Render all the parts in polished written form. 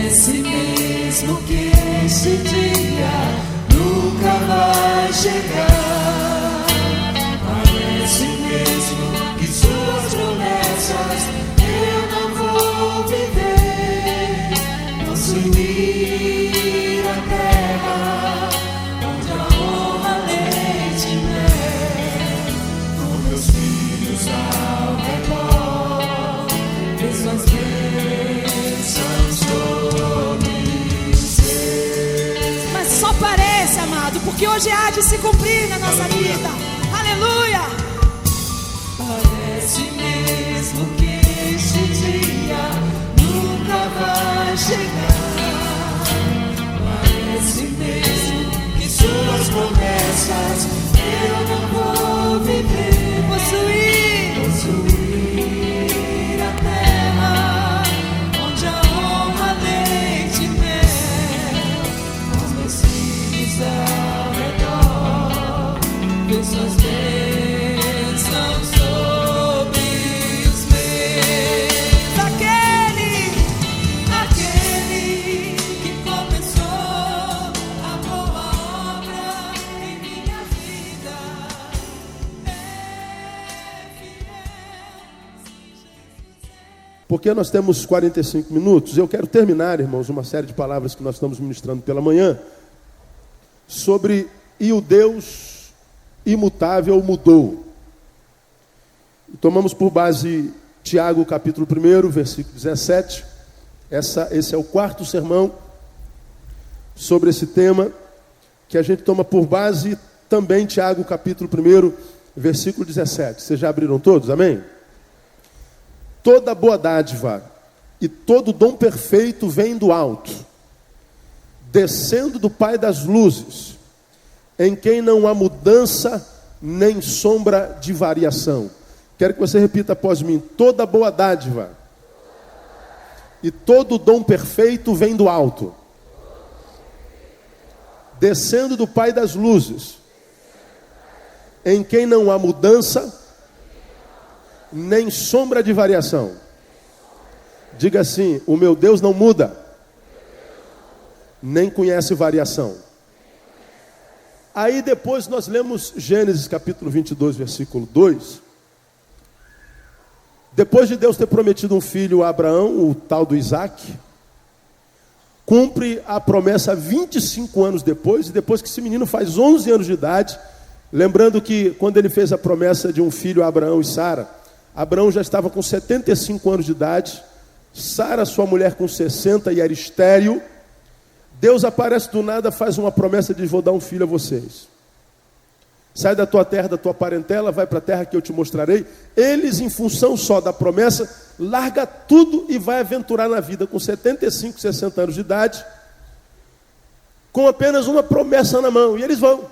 Parece mesmo que esse dia nunca vai chegar. Parece mesmo que suas promessas eu não vou viver. Possuir a terra onde a honra, leite e mel, com meus filhos ao redor, ver suas bênçãos sobre ser. Mas só parece, amado, porque hoje há de se cumprir na nossa vida. Aleluia! Parece mesmo que esse dia nunca vai chegar. Parece mesmo que suas promessas eu não vou viver. Possuir a terra onde a honra, leite e mel, com meus filhos ao redor, ver suas bênçãos sobre os meus. Aquele que começou a boa obra em minha vida é fiel. Porque nós temos 45 minutos, eu quero terminar, irmãos, uma série de palavras que nós estamos ministrando pela manhã, sobre e o Deus imutável mudou. Tomamos por base Tiago capítulo 1, versículo 17. Esse é o quarto sermão sobre esse tema, que a gente toma por base também Tiago capítulo 1, versículo 17. Vocês já abriram todos? Amém? Toda boa dádiva e todo dom perfeito vem do alto, descendo do Pai das luzes, em quem não há mudança nem sombra de variação. Quero que você repita após mim: toda boa dádiva e todo dom perfeito vem do alto, descendo do Pai das luzes, em quem não há mudança nem sombra de variação. Diga assim: o meu Deus não muda, nem conhece variação. Aí depois nós lemos Gênesis capítulo 22, versículo 2. Depois de Deus ter prometido um filho a Abraão, o tal do Isaac, cumpre a promessa 25 anos depois, e depois que esse menino faz 11 anos de idade, lembrando que quando ele fez a promessa de um filho a Abraão e Sara, Abraão já estava com 75 anos de idade, Sara, sua mulher, com 60 e era estéril. Deus aparece do nada, faz uma promessa de: vou dar um filho a vocês. Sai da tua terra, da tua parentela, vai para a terra que eu te mostrarei. Eles, em função só da promessa, larga tudo e vai aventurar na vida com 75, 60 anos de idade, com apenas uma promessa na mão. E eles vão.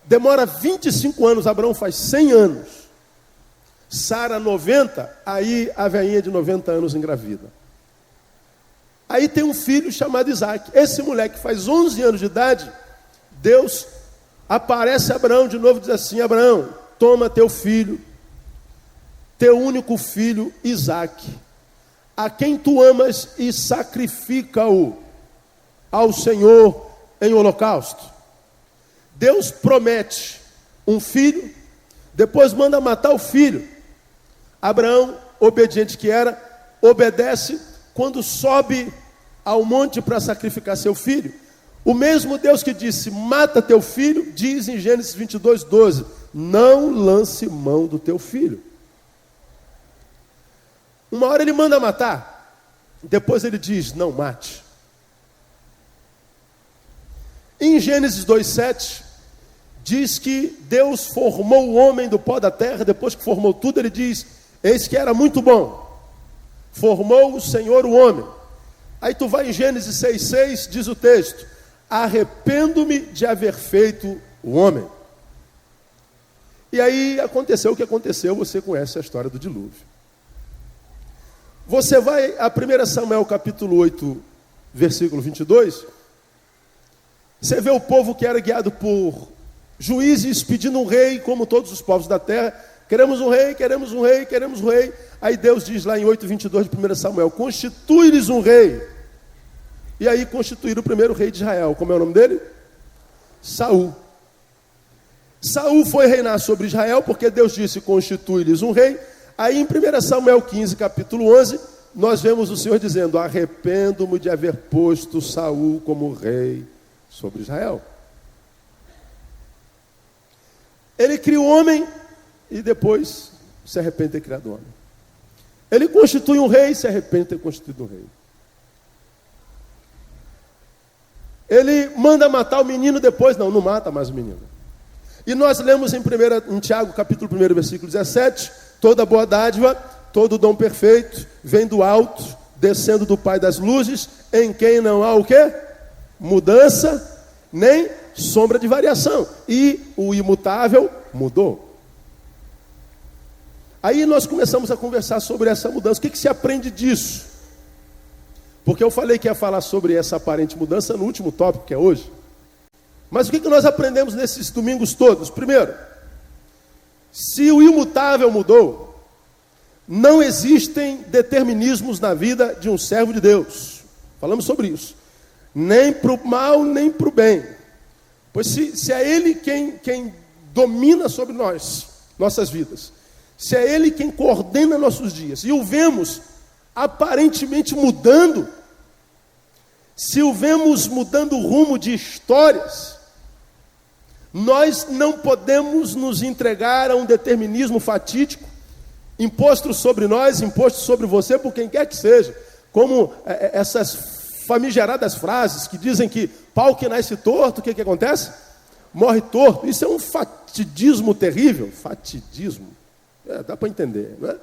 Demora 25 anos, Abraão faz 100 anos. Sara 90, aí a velhinha de 90 anos engravida. Aí tem um filho chamado Isaac. Esse moleque faz 11 anos de idade. Deus aparece a Abraão de novo e diz assim: Abraão, toma teu filho, teu único filho Isaac, a quem tu amas, e sacrifica-o ao Senhor em holocausto. Deus promete um filho, depois manda matar o filho. Abraão, obediente que era, obedece. Quando sobe ao monte para sacrificar seu filho, o mesmo Deus que disse: mata teu filho, diz em Gênesis 22, 12: não lance mão do teu filho. Uma hora ele manda matar, depois ele diz: não mate. Em Gênesis 2,7, diz que Deus formou o homem do pó da terra. Depois que formou tudo, ele diz: eis que era muito bom. Formou o Senhor o homem. Aí tu vai em Gênesis 6,6, diz o texto: arrependo-me de haver feito o homem. E aí aconteceu o que aconteceu, você conhece a história do dilúvio. Você vai a 1 Samuel capítulo 8, versículo 22, você vê o povo que era guiado por juízes pedindo um rei, como todos os povos da terra: queremos um rei, queremos um rei, queremos um rei. Aí Deus diz lá em 8:22 de 1 Samuel: constitui-lhes um rei E aí constituíram o primeiro rei de Israel. Como é o nome dele? Saul. Saul foi reinar sobre Israel porque Deus disse: constitui-lhes um rei. Aí em 1 Samuel 15, capítulo 11, nós vemos o Senhor dizendo: arrependo-me de haver posto Saul como rei sobre Israel. Ele cria o homem e depois se arrepende de ter criado o homem. Ele constitui um rei e se arrepende de ter constituído um rei. Ele manda matar o menino depois, não mata mais o menino. E nós lemos em Tiago, capítulo 1, versículo 17, toda boa dádiva, todo dom perfeito, vem do alto, descendo do Pai das luzes, em quem não há o quê? Mudança, nem sombra de variação. E o imutável mudou. Aí nós começamos a conversar sobre essa mudança. O que se aprende disso? Porque eu falei que ia falar sobre essa aparente mudança no último tópico, que é hoje. Mas o que nós aprendemos nesses domingos todos? Primeiro, se o imutável mudou, não existem determinismos na vida de um servo de Deus. Falamos sobre isso. Nem para o mal, nem para o bem. Pois se é Ele quem domina sobre nossas vidas, se é Ele quem coordena nossos dias, e o vemos aparentemente mudando, se o vemos mudando o rumo de histórias, nós não podemos nos entregar a um determinismo fatídico, imposto sobre nós, imposto sobre você, por quem quer que seja, como essas famigeradas frases que dizem que pau que nasce torto, o que acontece? Morre torto. Isso é um fatidismo terrível. Fatidismo. Dá para entender, não é?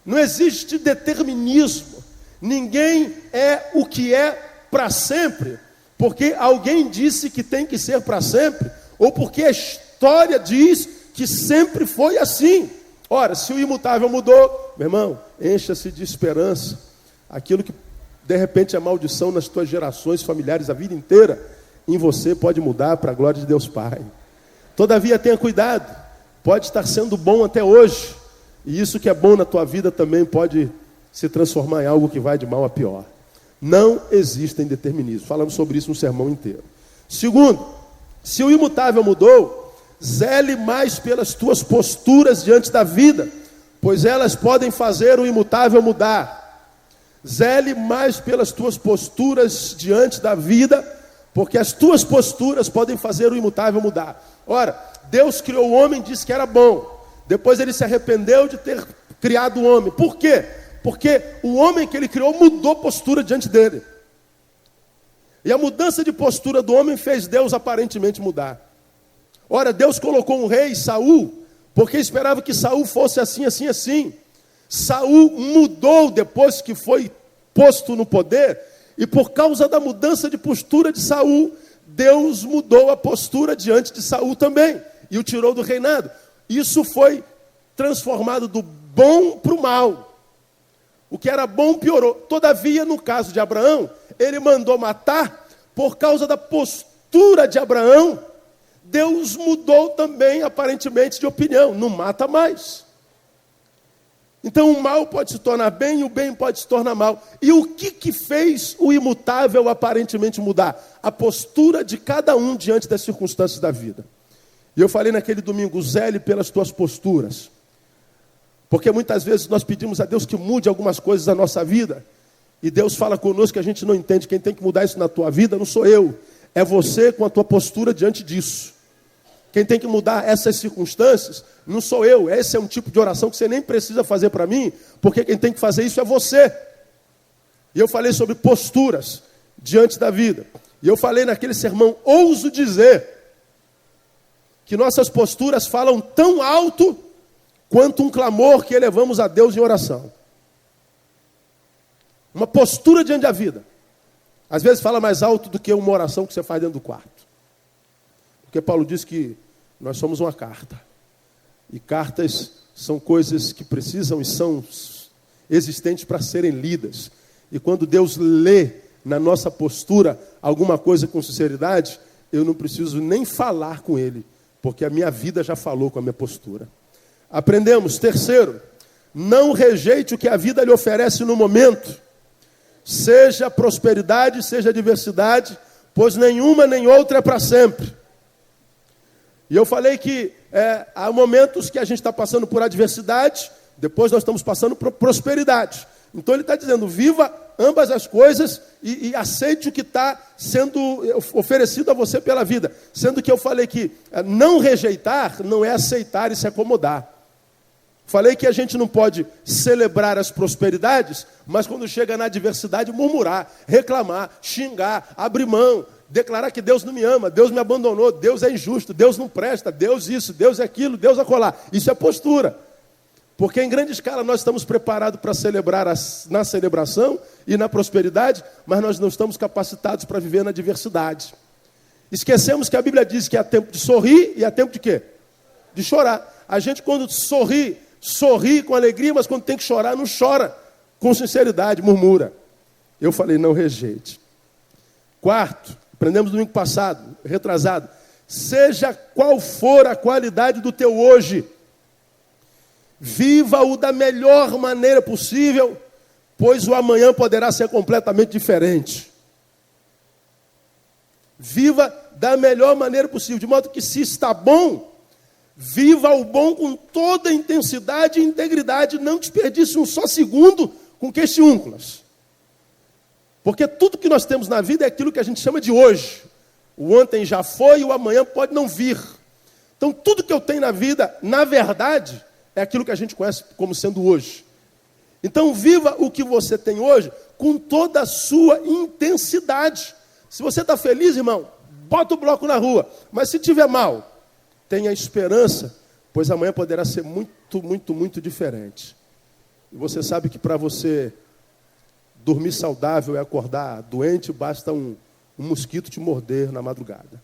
Não existe determinismo. Ninguém é o que é para sempre, porque alguém disse que tem que ser para sempre, ou porque a história diz que sempre foi assim. Ora, se o imutável mudou, meu irmão, encha-se de esperança. Aquilo que de repente é maldição nas tuas gerações familiares a vida inteira, em você pode mudar para a glória de Deus Pai. Todavia tenha cuidado, pode estar sendo bom até hoje, e isso que é bom na tua vida também pode se transformar em algo que vai de mal a pior. Não existem determinismos. Falamos sobre isso no sermão inteiro. Segundo, se o imutável mudou, zele mais pelas tuas posturas diante da vida, pois elas podem fazer o imutável mudar. Zele mais pelas tuas posturas diante da vida, porque as tuas posturas podem fazer o imutável mudar. Ora, Deus criou o homem e disse que era bom. Depois ele se arrependeu de ter criado o homem. Por quê? Porque o homem que ele criou mudou postura diante dele. E a mudança de postura do homem fez Deus aparentemente mudar. Ora, Deus colocou um rei, Saul, porque esperava que Saul fosse assim, assim, assim. Saul mudou depois que foi posto no poder, e por causa da mudança de postura de Saul, Deus mudou a postura diante de Saul também, e o tirou do reinado. Isso foi transformado do bom para o mal. O que era bom piorou. Todavia, no caso de Abraão, ele mandou matar por causa da postura de Abraão. Deus mudou também, aparentemente, de opinião. Não mata mais. Então, o mal pode se tornar bem e o bem pode se tornar mal. E o que fez o imutável aparentemente mudar? A postura de cada um diante das circunstâncias da vida. E eu falei naquele domingo, zele pelas tuas posturas. Porque muitas vezes nós pedimos a Deus que mude algumas coisas na nossa vida, e Deus fala conosco que a gente não entende. Quem tem que mudar isso na tua vida não sou eu, é você com a tua postura diante disso. Quem tem que mudar essas circunstâncias não sou eu. Esse é um tipo de oração que você nem precisa fazer para mim, porque quem tem que fazer isso é você. E eu falei sobre posturas diante da vida. E eu falei naquele sermão, ouso dizer, que nossas posturas falam tão alto quanto um clamor que elevamos a Deus em oração. Uma postura diante da vida. Às vezes fala mais alto do que uma oração que você faz dentro do quarto. Porque Paulo diz que nós somos uma carta. E cartas são coisas que precisam e são existentes para serem lidas. E quando Deus lê na nossa postura alguma coisa com sinceridade, eu não preciso nem falar com Ele, porque a minha vida já falou com a minha postura. Aprendemos, terceiro, não rejeite o que a vida lhe oferece no momento. seja prosperidade, seja adversidade, pois nenhuma nem outra é para sempre. E eu falei que há momentos que a gente está passando por adversidade, depois nós estamos passando por prosperidade. Então ele está dizendo, viva ambas as coisas e aceite o que está sendo oferecido a você pela vida. Sendo que eu falei que não rejeitar não é aceitar e se acomodar. Falei que a gente não pode celebrar as prosperidades, mas quando chega na adversidade, murmurar, reclamar, xingar, abrir mão, declarar que Deus não me ama, Deus me abandonou, Deus é injusto, Deus não presta, Deus isso, Deus aquilo, Deus acolá. Isso é postura. Porque em grande escala nós estamos preparados para celebrar na celebração e na prosperidade, mas nós não estamos capacitados para viver na adversidade. Esquecemos que a Bíblia diz que há tempo de sorrir e há tempo de quê? De chorar. A gente quando sorri com alegria, mas quando tem que chorar, não chora com sinceridade, murmura. Eu falei, não rejeite. Quarto, aprendemos domingo passado, retrasado. Seja qual for a qualidade do teu hoje, viva-o da melhor maneira possível, pois o amanhã poderá ser completamente diferente. Viva da melhor maneira possível, de modo que se está bom, viva o bom com toda a intensidade e integridade, não desperdice um só segundo com questiúnculas. Porque tudo que nós temos na vida é aquilo que a gente chama de hoje. O ontem já foi e o amanhã pode não vir. Então tudo que eu tenho na vida, na verdade, é aquilo que a gente conhece como sendo hoje. Então viva o que você tem hoje com toda a sua intensidade. Se você está feliz, irmão, bota o bloco na rua. Mas se tiver mal, tenha esperança, pois amanhã poderá ser muito, muito, muito diferente. E você sabe que para você dormir saudável e acordar doente, basta um mosquito te morder na madrugada.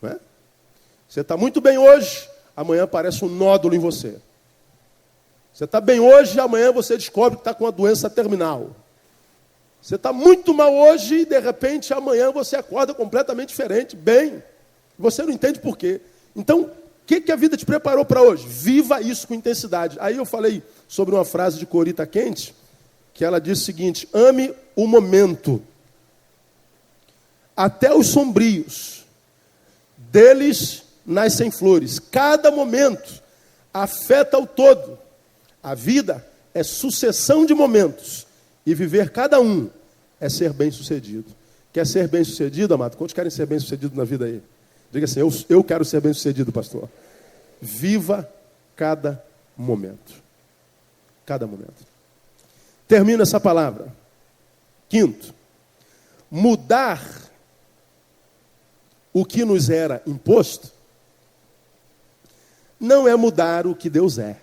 Não é? Você está muito bem hoje, amanhã aparece um nódulo em você. Você está bem hoje, amanhã você descobre que está com uma doença terminal. Você está muito mal hoje e, de repente, amanhã você acorda completamente diferente, bem. Você não entende por quê. Então, o que a vida te preparou para hoje? Viva isso com intensidade. Aí eu falei sobre uma frase de Corita Quente, que ela diz o seguinte, ame o momento, até os sombrios, deles nascem flores. Cada momento afeta o todo. A vida é sucessão de momentos, e viver cada um é ser bem-sucedido. Quer ser bem-sucedido, amado? Quantos querem ser bem-sucedido na vida aí? Diga assim, eu quero ser bem-sucedido, pastor. Viva cada momento. Cada momento. Termino essa palavra. Quinto, mudar o que nos era imposto não é mudar o que Deus é.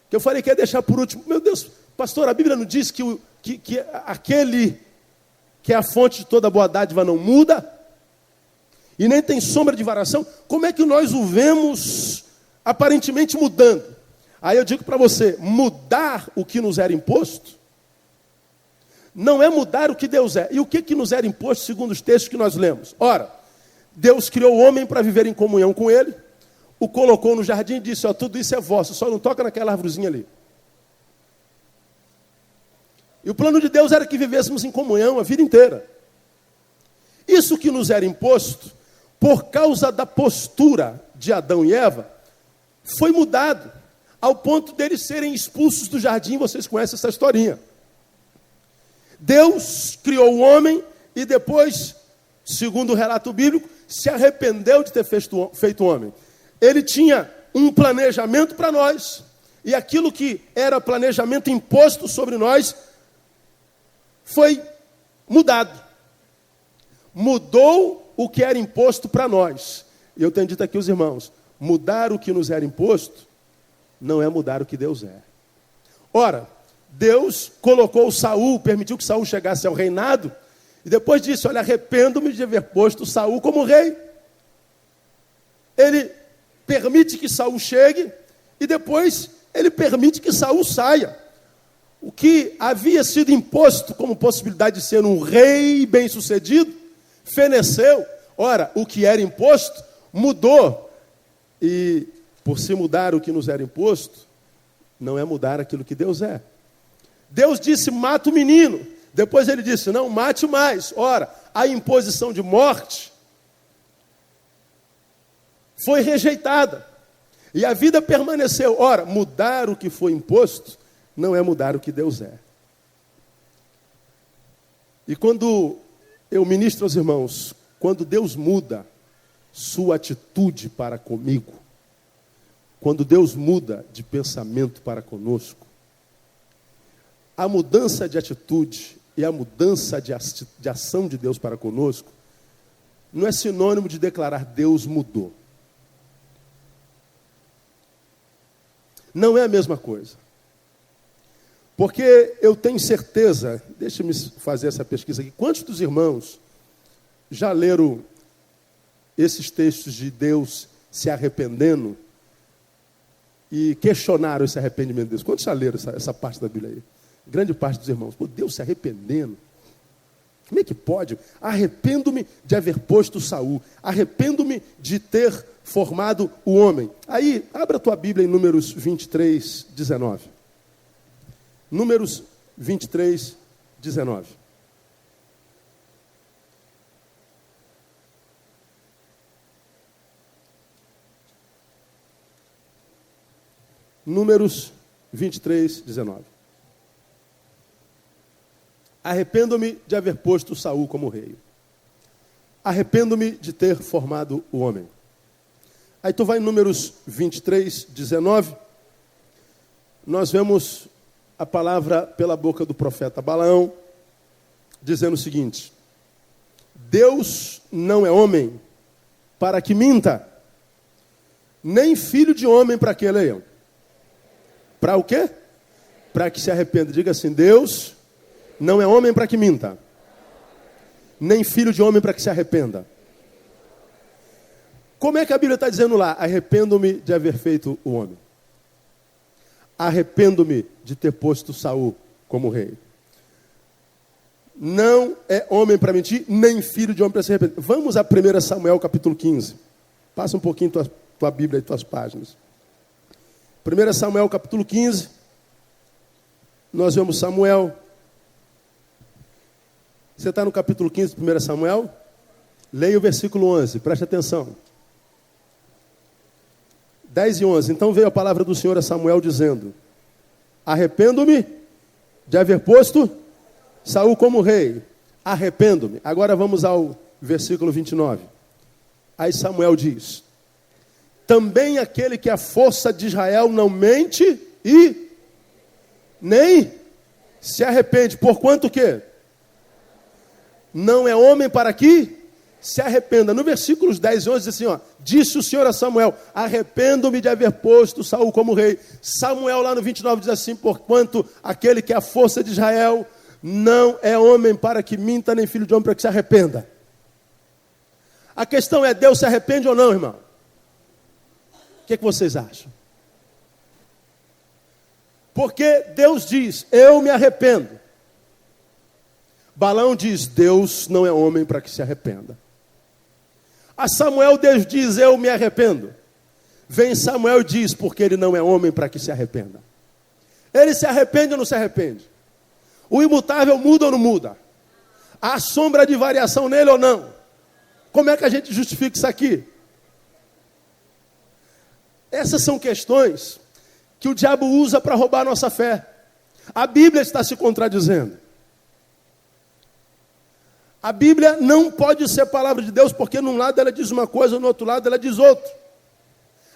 Que eu falei que ia deixar por último. Meu Deus, pastor, a Bíblia não diz que aquele que é a fonte de toda boa dádiva não muda? E nem tem sombra de variação? Como é que nós o vemos aparentemente mudando? Aí eu digo para você, mudar o que nos era imposto não é mudar o que Deus é. E o que nos era imposto segundo os textos que nós lemos? Ora, Deus criou o homem para viver em comunhão com ele, o colocou no jardim e disse, ó, tudo isso é vosso, só não toca naquela árvorezinha ali. E o plano de Deus era que vivêssemos em comunhão a vida inteira. Isso que nos era imposto, por causa da postura de Adão e Eva, foi mudado, ao ponto deles serem expulsos do jardim. Vocês conhecem essa historinha. Deus criou o homem e depois, segundo o relato bíblico, se arrependeu de ter feito o homem. Ele tinha um planejamento para nós, e aquilo que era planejamento imposto sobre nós foi mudado. Mudou o que era imposto para nós. E eu tenho dito aqui aos irmãos, mudar o que nos era imposto não é mudar o que Deus é. Ora, Deus colocou Saul, permitiu que Saul chegasse ao reinado, e depois disse, olha, arrependo-me de haver posto Saul como rei. Ele permite que Saul chegue, e depois ele permite que Saul saia. O que havia sido imposto como possibilidade de ser um rei bem-sucedido, feneceu. Ora, o que era imposto, mudou. E por se mudar o que nos era imposto, não é mudar aquilo que Deus é. Deus disse, mata o menino. Depois ele disse, não, mate mais. Ora, a imposição de morte foi rejeitada. E a vida permaneceu. Ora, mudar o que foi imposto não é mudar o que Deus é. E quando eu ministro aos irmãos, quando Deus muda sua atitude para comigo, quando Deus muda de pensamento para conosco, a mudança de atitude e a mudança de ação de Deus para conosco não é sinônimo de declarar Deus mudou. Não é a mesma coisa. Porque eu tenho certeza, deixe-me fazer essa pesquisa aqui, quantos dos irmãos já leram esses textos de Deus se arrependendo e questionaram esse arrependimento de Deus? Quantos já leram essa parte da Bíblia aí? Grande parte dos irmãos. Pô, Deus se arrependendo. Como é que pode? Arrependo-me de haver posto Saul. Arrependo-me de ter formado o homem. Aí, abra a tua Bíblia em Números 23, 19. Números 23, 19. Números 23, 19. Arrependo-me de haver posto Saul como rei. Arrependo-me de ter formado o homem. Aí tu vai em Números 23, 19. Nós vemos a palavra pela boca do profeta Balaão, dizendo o seguinte: Deus não é homem para que minta, nem filho de homem para que leiam. Para o quê? Para que se arrependa. Diga assim: Deus não é homem para que minta, nem filho de homem para que se arrependa. Como é que a Bíblia está dizendo lá? Arrependo-me de haver feito o homem. Arrependo-me de ter posto Saul como rei. Não é homem para mentir, nem filho de homem para se arrepender. Vamos a 1 Samuel capítulo 15. Passa um pouquinho tua Bíblia e tuas páginas. 1 Samuel capítulo 15. Nós vemos Samuel. Você está no capítulo 15 de 1 Samuel? Leia o versículo 11, preste atenção. 10 e 11. Então veio a palavra do Senhor a Samuel dizendo: arrependo-me de haver posto Saul como rei. Arrependo-me. Agora vamos ao versículo 29. Aí Samuel diz: também aquele que a força de Israel não mente e nem se arrepende. Porquanto o quê? Não é homem para que se arrependa. No versículos 10 e 11 diz assim, ó: disse o Senhor a Samuel: arrependo-me de haver posto Saul como rei. Samuel lá no 29 diz assim: porquanto aquele que é a força de Israel não é homem para que minta, nem filho de homem para que se arrependa. A questão é: Deus se arrepende ou não, irmão? O que vocês acham? Porque Deus diz: eu me arrependo. Balaão diz: Deus não é homem para que se arrependa. A Samuel Deus diz: eu me arrependo. Vem Samuel e diz: porque ele não é homem para que se arrependa. Ele se arrepende ou não se arrepende? O imutável muda ou não muda? Há sombra de variação nele ou não? Como é que a gente justifica isso aqui? Essas são questões que o diabo usa para roubar a nossa fé. A Bíblia está se contradizendo. A Bíblia não pode ser palavra de Deus, porque num lado ela diz uma coisa, no outro lado ela diz outra.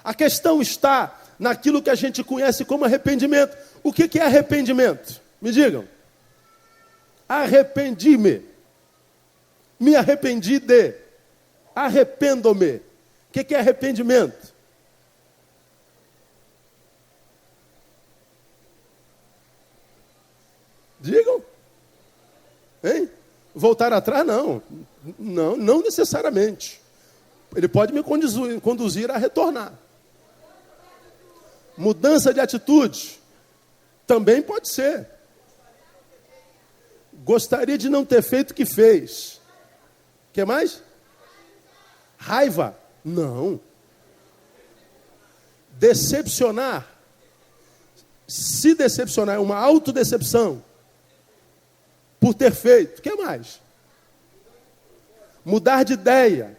A questão está naquilo que a gente conhece como arrependimento. O que é arrependimento? Me digam. Arrependi-me. Me arrependi de. Arrependo-me. O que é arrependimento? Digam. Hein? Voltar atrás, não. Não necessariamente. Ele pode me conduzir a retornar. Mudança de atitude também pode ser. Gostaria de não ter feito o que fez. O que mais? Raiva? Não. Decepcionar? Se decepcionar é uma autodecepção por ter feito. O que mais? Mudar de ideia.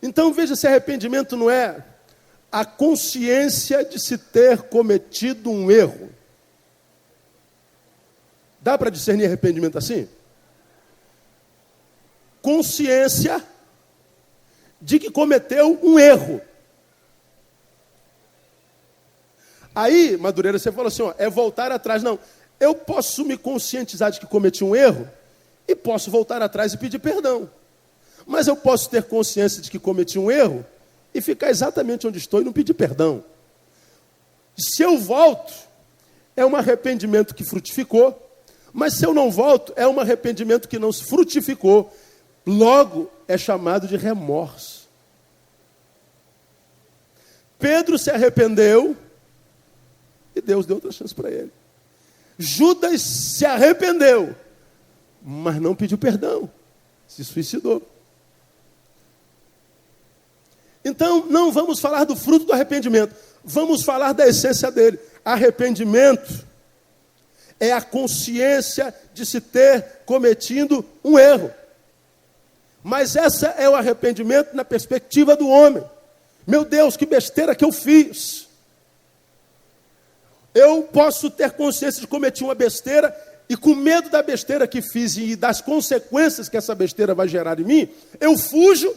Então veja se arrependimento não é a consciência de se ter cometido um erro. Dá para discernir arrependimento assim? Consciência de que cometeu um erro. Aí, Madureira, você falou assim, ó, é voltar atrás. Não, eu posso me conscientizar de que cometi um erro e posso voltar atrás e pedir perdão. Mas eu posso ter consciência de que cometi um erro e ficar exatamente onde estou e não pedir perdão. Se eu volto, é um arrependimento que frutificou, mas se eu não volto, é um arrependimento que não se frutificou. Logo, é chamado de remorso. Pedro se arrependeu e Deus deu outra chance para ele. Judas se arrependeu, mas não pediu perdão, se suicidou. Então, não vamos falar do fruto do arrependimento, vamos falar da essência dele. Arrependimento é a consciência de se ter cometido um erro. Mas essa é o arrependimento na perspectiva do homem. Meu Deus, que besteira que eu fiz. Eu posso ter consciência de cometer uma besteira e com medo da besteira que fiz e das consequências que essa besteira vai gerar em mim, eu fujo.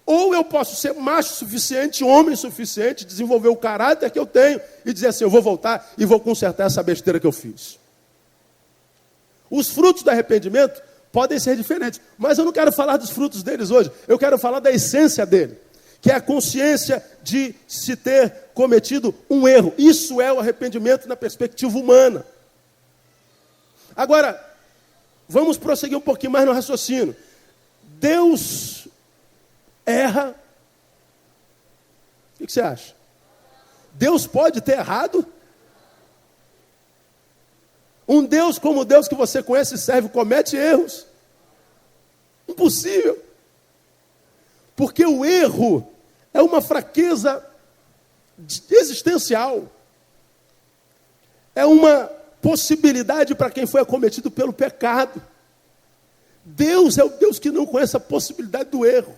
Ou eu posso ser macho suficiente, homem suficiente, desenvolver o caráter que eu tenho e dizer assim, eu vou voltar e vou consertar essa besteira que eu fiz. Os frutos do arrependimento podem ser diferentes, mas eu não quero falar dos frutos deles hoje. Eu quero falar da essência dele, que é a consciência de se ter cometido um erro. Isso é o arrependimento na perspectiva humana. Agora, vamos prosseguir um pouquinho mais no raciocínio. Deus erra. O que você acha? Deus pode ter errado? Um Deus como o Deus que você conhece e serve comete erros? Impossível. Porque o erro é uma fraqueza existencial. É uma possibilidade para quem foi acometido pelo pecado. Deus é o Deus que não conhece a possibilidade do erro,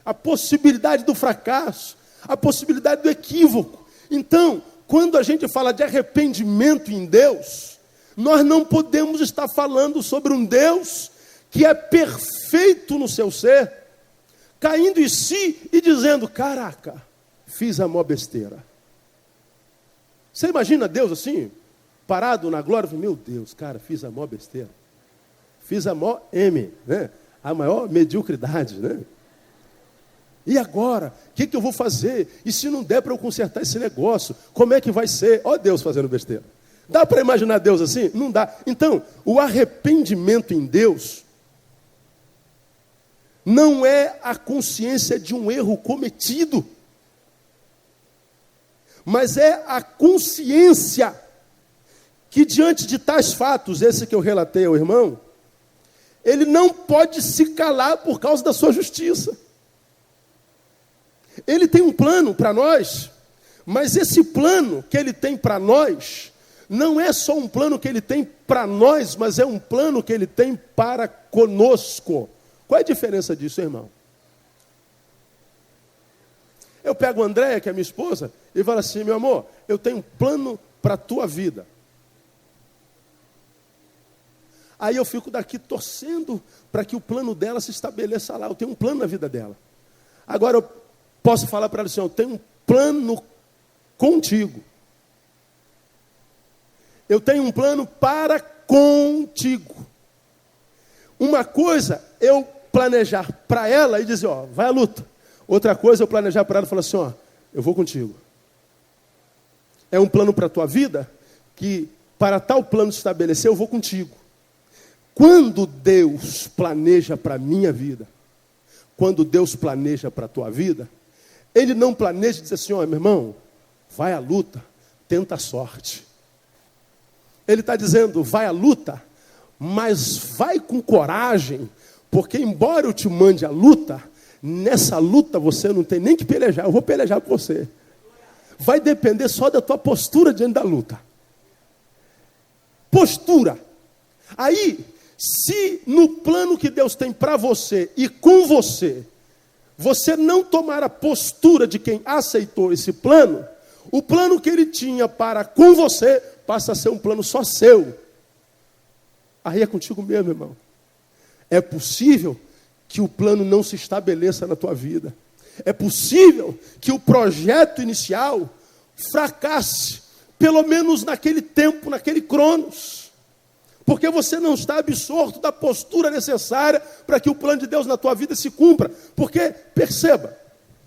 a possibilidade do fracasso, a possibilidade do equívoco. Então, quando a gente fala de arrependimento em Deus, nós não podemos estar falando sobre um Deus que é perfeito no seu ser, caindo em si e dizendo, caraca, fiz a maior besteira. Você imagina Deus assim, parado na glória, meu Deus, cara, fiz a maior besteira. Fiz a maior né? A maior mediocridade, né? E agora, o que eu vou fazer? E se não der para eu consertar esse negócio, como é que vai ser? Ó Deus fazendo besteira. Dá para imaginar Deus assim? Não dá. Então, o arrependimento em Deus não é a consciência de um erro cometido, mas é a consciência que diante de tais fatos, esse que eu relatei ao irmão, ele não pode se calar por causa da sua justiça. Ele tem um plano para nós, mas esse plano que ele tem para nós, não é só um plano que ele tem para nós, mas é um plano que ele tem para conosco. Qual é a diferença disso, irmão? Eu pego a Andréia, que é minha esposa, e falo assim, meu amor, eu tenho um plano para a tua vida. Aí eu fico daqui torcendo para que o plano dela se estabeleça lá. Eu tenho um plano na vida dela. Agora eu posso falar para ela assim, eu tenho um plano contigo. Eu tenho um plano para contigo. Uma coisa eu planejar para ela e dizer, ó, vai à luta. Outra coisa eu planejar para ela e falar assim, ó, eu vou contigo. É um plano para a tua vida que para tal plano se estabelecer eu vou contigo. Quando Deus planeja para a minha vida, quando Deus planeja para a tua vida, Ele não planeja e diz assim, ó, meu irmão, vai à luta, tenta a sorte. Ele está dizendo, vai à luta, mas vai com coragem, porque embora eu te mande a luta, nessa luta você não tem nem que pelejar, eu vou pelejar por você. Vai depender só da tua postura diante da luta. Postura. Aí, se no plano que Deus tem para você e com você, você não tomar a postura de quem aceitou esse plano, o plano que ele tinha para com você passa a ser um plano só seu. Aí é contigo mesmo, irmão. É possível que o plano não se estabeleça na tua vida. É possível que o projeto inicial fracasse, pelo menos naquele tempo, naquele cronos. Porque você não está absorto da postura necessária para que o plano de Deus na tua vida se cumpra. Porque, perceba,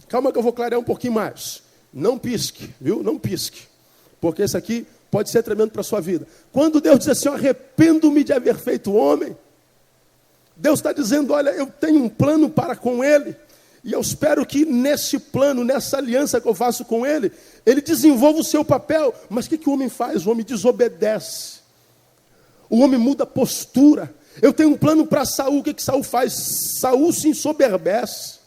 calma que eu vou clarear um pouquinho mais. Não pisque, viu? Não pisque. Porque isso aqui pode ser tremendo para a sua vida. Quando Deus diz assim, arrependo-me de haver feito homem, Deus está dizendo, olha, eu tenho um plano para com ele, e eu espero que nesse plano, nessa aliança que eu faço com ele, ele desenvolva o seu papel. Mas o que o homem faz? O homem desobedece. O homem muda a postura. Eu tenho um plano para Saul. O que Saul faz? Saul se ensoberbece.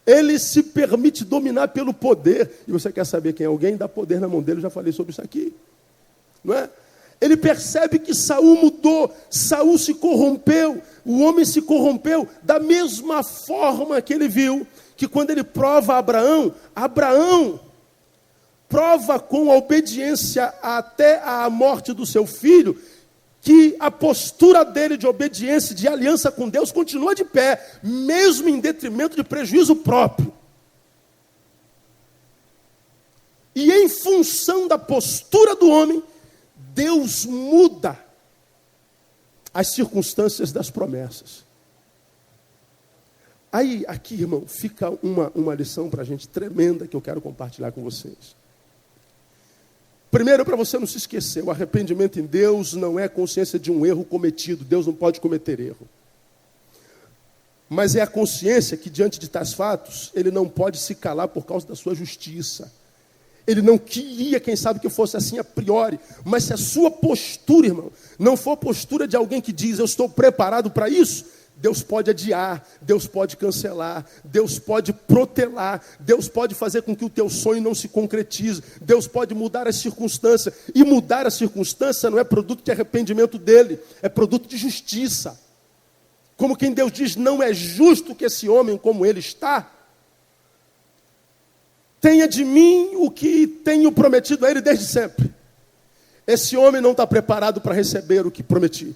Ele se permite dominar pelo poder. E você quer saber quem é alguém? Dá poder na mão dele. Eu já falei sobre isso aqui. Não é? Ele percebe que Saul mudou. Saul se corrompeu. O homem se corrompeu da mesma forma que ele viu que quando ele prova Abraão, Abraão prova com a obediência até a morte do seu filho, que a postura dele de obediência, de aliança com Deus, continua de pé, mesmo em detrimento de prejuízo próprio. E em função da postura do homem, Deus muda as circunstâncias das promessas. Aí, aqui, irmão, fica uma lição para a gente tremenda que eu quero compartilhar com vocês. Primeiro, para você não se esquecer, o arrependimento em Deus não é consciência de um erro cometido. Deus não pode cometer erro. Mas é a consciência que, diante de tais fatos, ele não pode se calar por causa da sua justiça. Ele não queria, quem sabe, que fosse assim a priori. Mas se a sua postura, irmão, não for a postura de alguém que diz, eu estou preparado para isso, Deus pode adiar, Deus pode cancelar, Deus pode protelar, Deus pode fazer com que o teu sonho não se concretize, Deus pode mudar as circunstâncias. E mudar a circunstância não é produto de arrependimento dele, é produto de justiça. Como quem Deus diz, não é justo que esse homem como ele está tenha de mim o que tenho prometido a ele desde sempre. Esse homem não está preparado para receber o que prometi.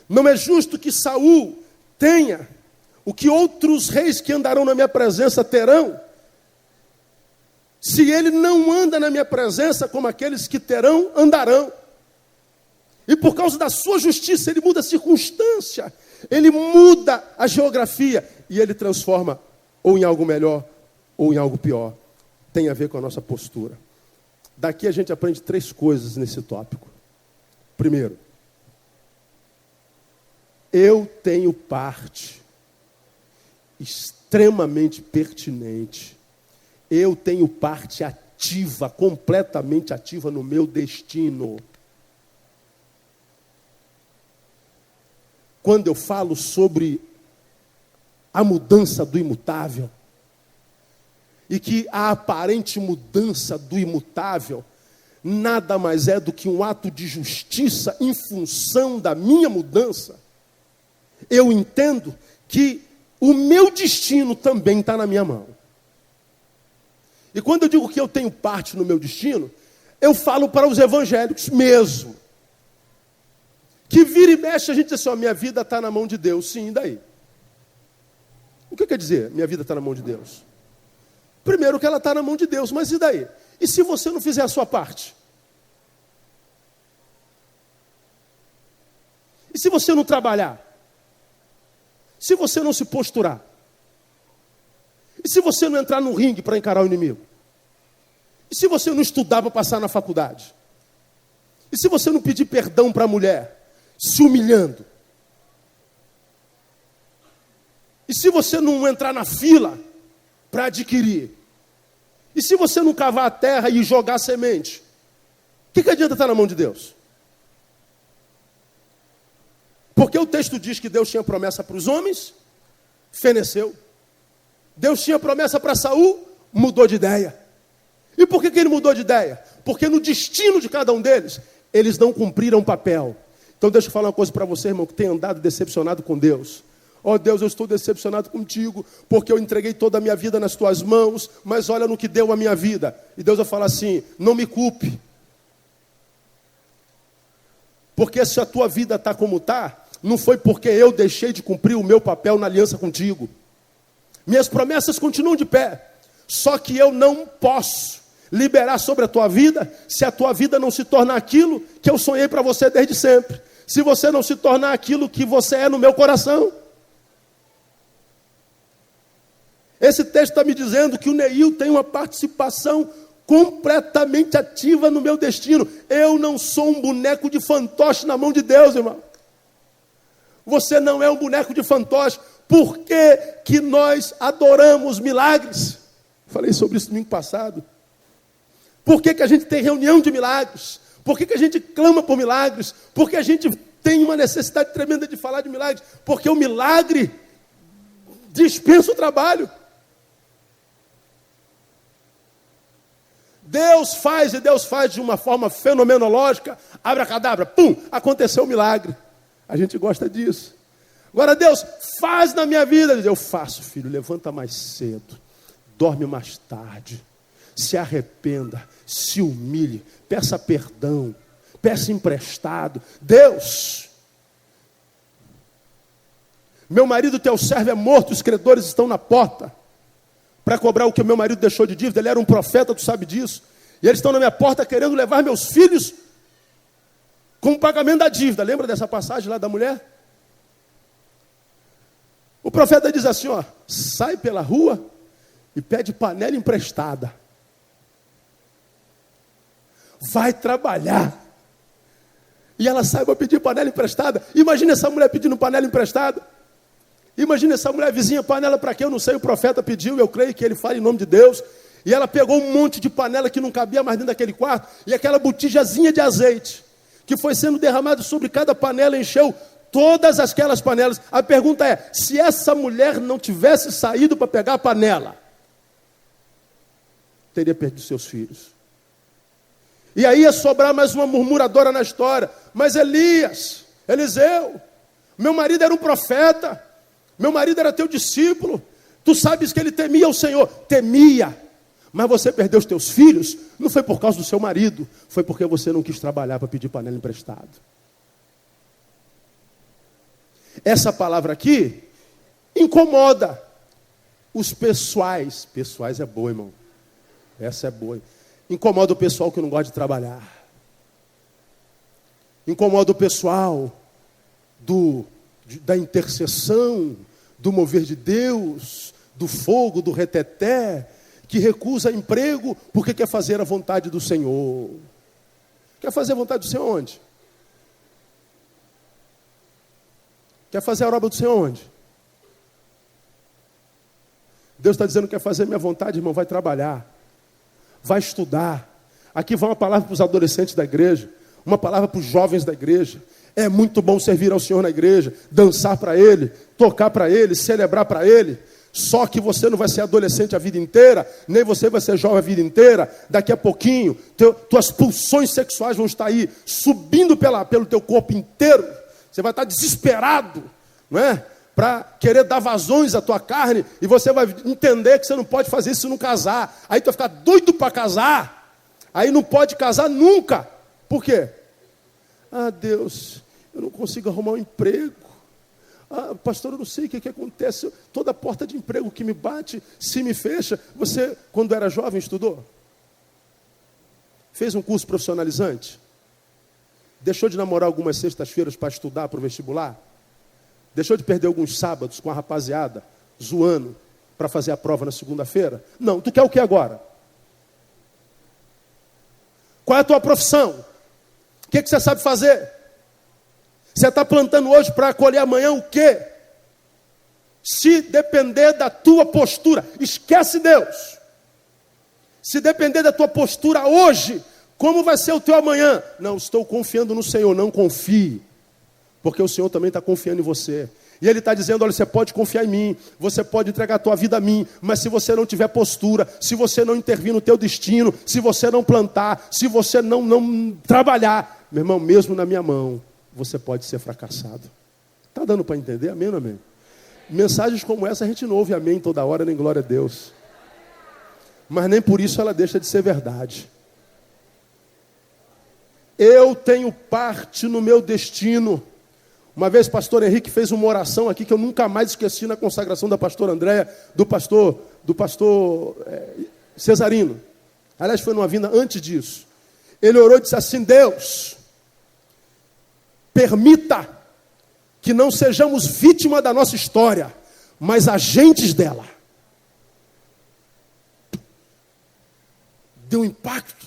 Não é justo que Saul tenha o que outros reis que andarão na minha presença terão, se ele não anda na minha presença como aqueles que terão, andarão. E por causa da sua justiça, ele muda a circunstância, ele muda a geografia, e ele transforma ou em algo melhor, ou em algo pior. Tem a ver com a nossa postura. Daqui a gente aprende 3 coisas nesse tópico. Primeiro, eu tenho parte extremamente pertinente. Eu tenho parte ativa, completamente ativa no meu destino. Quando eu falo sobre a mudança do imutável, e que a aparente mudança do imutável nada mais é do que um ato de justiça em função da minha mudança, eu entendo que o meu destino também está na minha mão. E quando eu digo que eu tenho parte no meu destino, eu falo para os evangélicos mesmo. Que vira e mexe, a gente diz assim, ó, minha vida está na mão de Deus. Sim, e daí? O que quer dizer, minha vida está na mão de Deus? Primeiro que ela está na mão de Deus, mas e daí? E se você não fizer a sua parte? E se você não trabalhar? Se você não se posturar? E se você não entrar no ringue para encarar o inimigo? E se você não estudar para passar na faculdade? E se você não pedir perdão para a mulher, se humilhando? E se você não entrar na fila para adquirir? E se você não cavar a terra e jogar a semente? O que adianta estar na mão de Deus? Porque o texto diz que Deus tinha promessa para os homens, feneceu. Deus tinha promessa para Saul, mudou de ideia. E por que ele mudou de ideia? Porque no destino de cada um deles, Eles não cumpriram o papel. Então deixa eu falar uma coisa para você, irmão, que tem andado decepcionado com Deus. Oh Deus, eu estou decepcionado contigo, porque eu entreguei toda a minha vida nas tuas mãos, mas olha no que deu a minha vida. E Deus vai falar assim, não me culpe. Porque se a tua vida está como está, não foi porque eu deixei de cumprir o meu papel na aliança contigo. Minhas promessas continuam de pé. Só que eu não posso liberar sobre a tua vida se a tua vida não se tornar aquilo que eu sonhei para você desde sempre. Se você não se tornar aquilo que você é no meu coração. Esse texto está me dizendo que o Neil tem uma participação completamente ativa no meu destino. Eu não sou um boneco de fantoche na mão de Deus, irmão. Você não é um boneco de fantoche. Por que que nós adoramos milagres? Falei sobre isso domingo passado. Por que que a gente tem reunião de milagres? Por que que a gente clama por milagres? Por que a gente tem uma necessidade tremenda de falar de milagres? Porque o milagre dispensa o trabalho. Deus faz, e Deus faz de uma forma fenomenológica, abracadabra, pum, aconteceu o milagre. A gente gosta disso. Agora Deus faz na minha vida. Eu faço, filho, levanta mais cedo, dorme mais tarde, se arrependa, se humilhe, peça perdão, peça emprestado. Deus, meu marido teu servo é morto, os credores estão na porta para cobrar o que o meu marido deixou de dívida. Ele era um profeta, tu sabe disso. E eles estão na minha porta querendo levar meus filhos como pagamento da dívida. Lembra dessa passagem lá da mulher? O profeta diz assim, ó, sai pela rua e pede panela emprestada. Vai trabalhar. E ela sai para pedir panela emprestada. Imagina essa mulher pedindo panela emprestada. Imagina essa mulher vizinha, panela para quê? Eu não sei, o profeta pediu, eu creio que ele fala em nome de Deus. E ela pegou um monte de panela que não cabia mais dentro daquele quarto. E aquela botijazinha de azeite, que foi sendo derramado sobre cada panela, encheu todas aquelas panelas. A pergunta é, se essa mulher não tivesse saído para pegar a panela, teria perdido seus filhos. E aí ia sobrar mais uma murmuradora na história. Mas Elias, Eliseu, meu marido era um profeta, meu marido era teu discípulo, tu sabes que ele temia o Senhor. Temia, mas você perdeu os teus filhos, não foi por causa do seu marido, foi porque você não quis trabalhar para pedir panela emprestado. Essa palavra aqui incomoda os pessoais. Pessoais é boa, irmão. Essa é boa. Incomoda o pessoal que não gosta de trabalhar. Incomoda o pessoal da intercessão, do mover de Deus, do fogo, do reteté, que recusa emprego porque quer fazer a vontade do Senhor. Quer fazer a vontade do Senhor onde? Quer fazer a obra do Senhor onde? Deus está dizendo que quer fazer a minha vontade, irmão, vai trabalhar. Vai estudar. Aqui vai uma palavra para os adolescentes da igreja, uma palavra para os jovens da igreja. É muito bom servir ao Senhor na igreja, dançar para Ele, tocar para Ele, celebrar para Ele. Só que você não vai ser adolescente a vida inteira, nem você vai ser jovem a vida inteira. Daqui a pouquinho, tuas pulsões sexuais vão estar aí, subindo pelo teu corpo inteiro. Você vai estar desesperado, não é? Para querer dar vazões à tua carne, e você vai entender que você não pode fazer isso se não casar. Aí tu vai ficar doido para casar, aí não pode casar nunca. Por quê? Ah, Deus, eu não consigo arrumar um emprego. Ah, pastor, eu não sei o que acontece. Toda porta de emprego que me bate, se me fecha. Você, quando era jovem, estudou? Fez um curso profissionalizante? Deixou de namorar algumas sextas-feiras para estudar para o vestibular? Deixou de perder alguns sábados com a rapaziada, zoando, para fazer a prova na segunda-feira? Não, tu quer o que agora? Qual é a tua profissão? O que você sabe fazer? Você está plantando hoje para colher amanhã o quê? Se depender da tua postura, esquece Deus. Se depender da tua postura hoje, como vai ser o teu amanhã? Não, estou confiando no Senhor, não confie. Porque o Senhor também está confiando em você. E ele está dizendo, olha, você pode confiar em mim, você pode entregar a tua vida a mim, mas se você não tiver postura, se você não intervir no teu destino, se você não plantar, se você não trabalhar, meu irmão, mesmo na minha mão, você pode ser fracassado. Está dando para entender? Amém ou não amém? Mensagens como essa a gente não ouve amém toda hora, nem glória a Deus. Mas nem por isso ela deixa de ser verdade. Eu tenho parte no meu destino. Uma vez o pastor Henrique fez uma oração aqui que eu nunca mais esqueci na consagração da pastora Andréia, do pastor Cesarino. Aliás, foi numa vinda antes disso. Ele orou e disse assim, Deus, permita que não sejamos vítima da nossa história, mas agentes dela. Deu um impacto.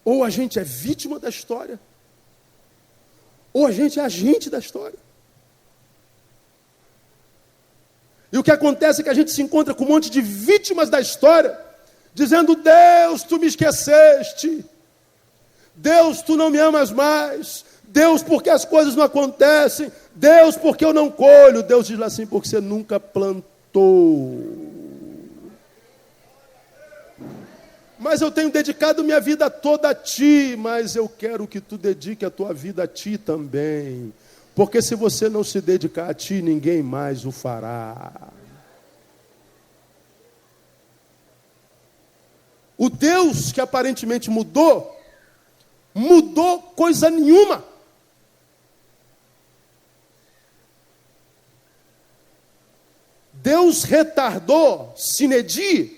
Ou a gente é vítima da história, ou a gente é agente da história. E o que acontece é que a gente se encontra com um monte de vítimas da história, dizendo, Deus, tu me esqueceste. Deus, tu não me amas mais. Deus, porque as coisas não acontecem. Deus, porque eu não colho. Deus diz assim, porque você nunca plantou. Mas eu tenho dedicado minha vida toda a ti, mas eu quero que tu dedique a tua vida a ti também. Porque se você não se dedicar a ti, ninguém mais o fará. O Deus que aparentemente mudou coisa nenhuma. Deus retardou, sine die,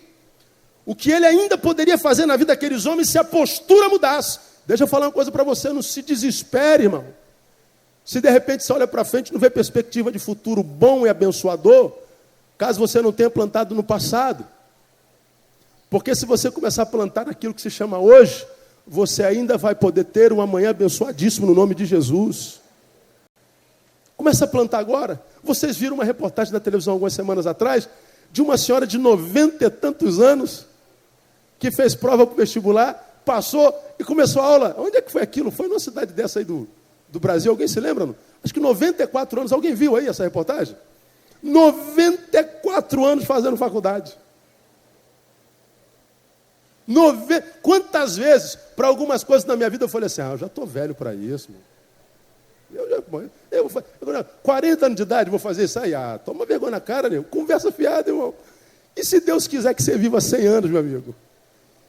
o que ele ainda poderia fazer na vida daqueles homens se a postura mudasse. Deixa eu falar uma coisa para você, não se desespere, irmão. Se de repente você olha para frente e não vê perspectiva de futuro bom e abençoador, caso você não tenha plantado no passado. Porque se você começar a plantar naquilo que se chama hoje, você ainda vai poder ter um amanhã abençoadíssimo no nome de Jesus. Começa a plantar agora. Vocês viram uma reportagem na televisão algumas semanas atrás, de uma senhora de 90 e tantos anos, que fez prova para o vestibular, passou e começou a aula. Onde é que foi aquilo? Foi numa cidade dessa aí do Brasil, alguém se lembra? Não? Acho que 94 anos, alguém viu aí essa reportagem? 94 anos fazendo faculdade. Quantas vezes, para algumas coisas na minha vida, eu falei assim, eu já estou velho para isso, mano. Eu 40 anos de idade, vou fazer isso aí. Toma vergonha na cara, meu. Conversa fiada, irmão. E se Deus quiser que você viva 100 anos, meu amigo?